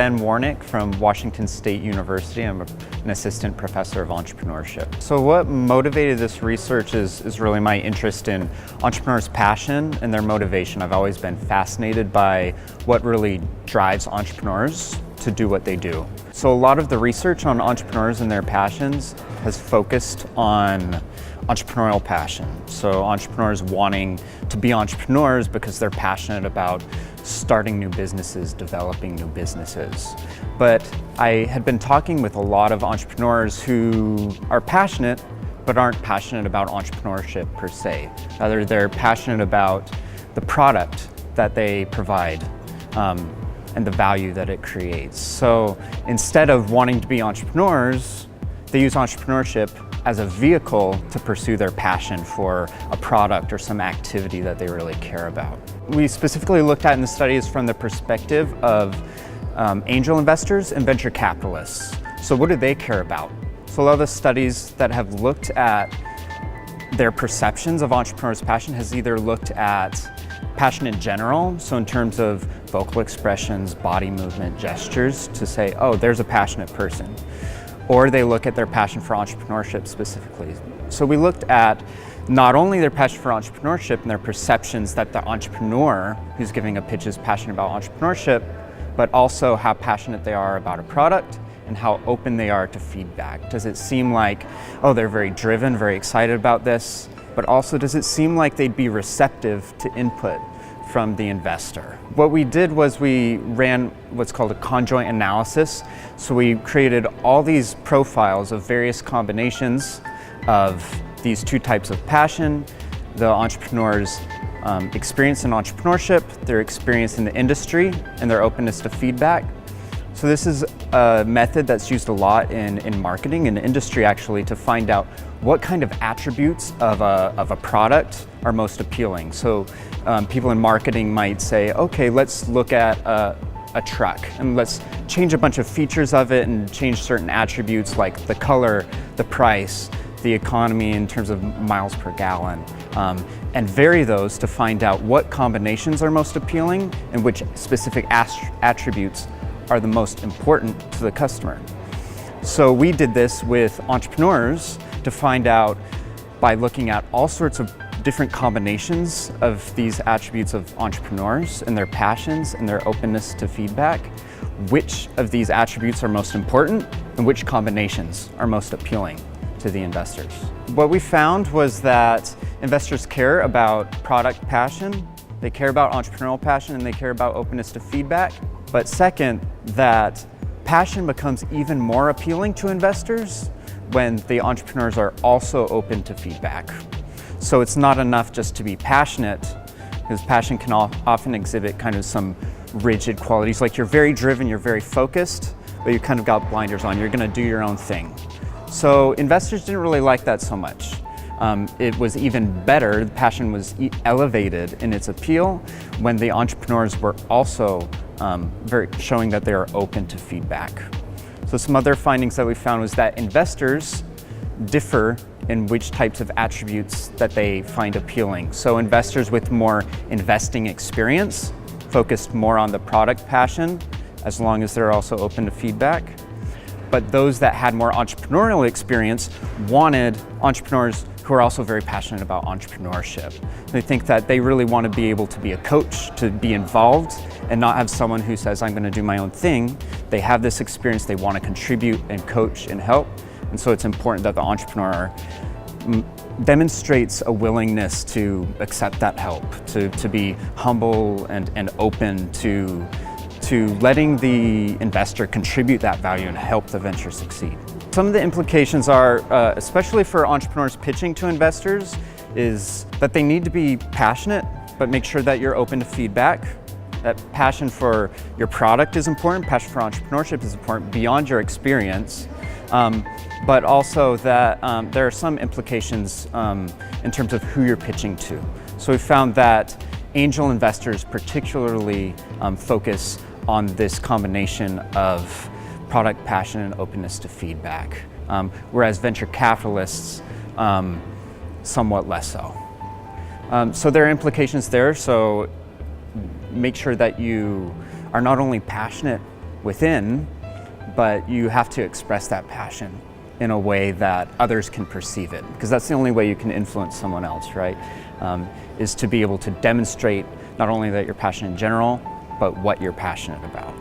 Ben Warnick from Washington State University. I'm an assistant professor of entrepreneurship. So what motivated this research is really my interest in entrepreneurs' passion and their motivation. I've always been fascinated by what really drives entrepreneurs to do what they do. So a lot of the research on entrepreneurs and their passions has focused on entrepreneurial passion. So entrepreneurs wanting to be entrepreneurs because they're passionate about starting new businesses, developing new businesses. But I had been talking with a lot of entrepreneurs who are passionate, but aren't passionate about entrepreneurship per se. Rather, they're passionate about the product that they provide and the value that it creates. So instead of wanting to be entrepreneurs, they use entrepreneurship as a vehicle to pursue their passion for a product or some activity that they really care about. We specifically looked at in the studies from the perspective of angel investors and venture capitalists. So what do they care about? So a lot of the studies that have looked at their perceptions of entrepreneurs' passion has either looked at passion in general, so in terms of vocal expressions, body movement, gestures, to say, oh, there's a passionate person. Or they look at their passion for entrepreneurship specifically. So we looked at not only their passion for entrepreneurship and their perceptions that the entrepreneur who's giving a pitch is passionate about entrepreneurship, but also how passionate they are about a product and how open they are to feedback. Does it seem like, oh, they're very driven, very excited about this, but also does it seem like they'd be receptive to input from the investor? What we did was we ran what's called a conjoint analysis. So we created all these profiles of various combinations of these two types of passion, the entrepreneur's experience in entrepreneurship, their experience in the industry, and their openness to feedback. So this is a method that's used a lot in marketing and industry actually to find out what kind of attributes of a product are most appealing. So people in marketing might say, okay, let's look at a truck and let's change a bunch of features of it and change certain attributes like the color, the price, the economy in terms of miles per gallon, and vary those to find out what combinations are most appealing and which specific attributes are the most important to the customer. So we did this with entrepreneurs to find out by looking at all sorts of different combinations of these attributes of entrepreneurs and their passions and their openness to feedback, which of these attributes are most important and which combinations are most appealing to the investors. What we found was that investors care about product passion, they care about entrepreneurial passion, and they care about openness to feedback. But second, that passion becomes even more appealing to investors when the entrepreneurs are also open to feedback. So it's not enough just to be passionate, because passion can often exhibit kind of some rigid qualities, like you're very driven, you're very focused, but you kind of got blinders on, you're gonna do your own thing. So investors didn't really like that so much. It was even better, the passion was elevated in its appeal when the entrepreneurs were also showing that they are open to feedback. So some other findings that we found was that investors differ in which types of attributes that they find appealing. So investors with more investing experience focused more on the product passion, as long as they're also open to feedback. But those that had more entrepreneurial experience wanted entrepreneurs who are also very passionate about entrepreneurship. They think that they really want to be able to be a coach, to be involved, and not have someone who says, I'm going to do my own thing. They have this experience, they want to contribute and coach and help. And so it's important that the entrepreneur demonstrates a willingness to accept that help, to be humble and open to letting the investor contribute that value and help the venture succeed. Some of the implications are, especially for entrepreneurs pitching to investors, is that they need to be passionate, but make sure that you're open to feedback. That passion for your product is important, passion for entrepreneurship is important beyond your experience, but also that there are some implications in terms of who you're pitching to. So we found that angel investors particularly focus on this combination of product passion and openness to feedback, whereas venture capitalists somewhat less so. So there are implications there, so make sure that you are not only passionate within, but you have to express that passion in a way that others can perceive it, because that's the only way you can influence someone else, right? Is to be able to demonstrate not only that you're passionate in general, but what you're passionate about.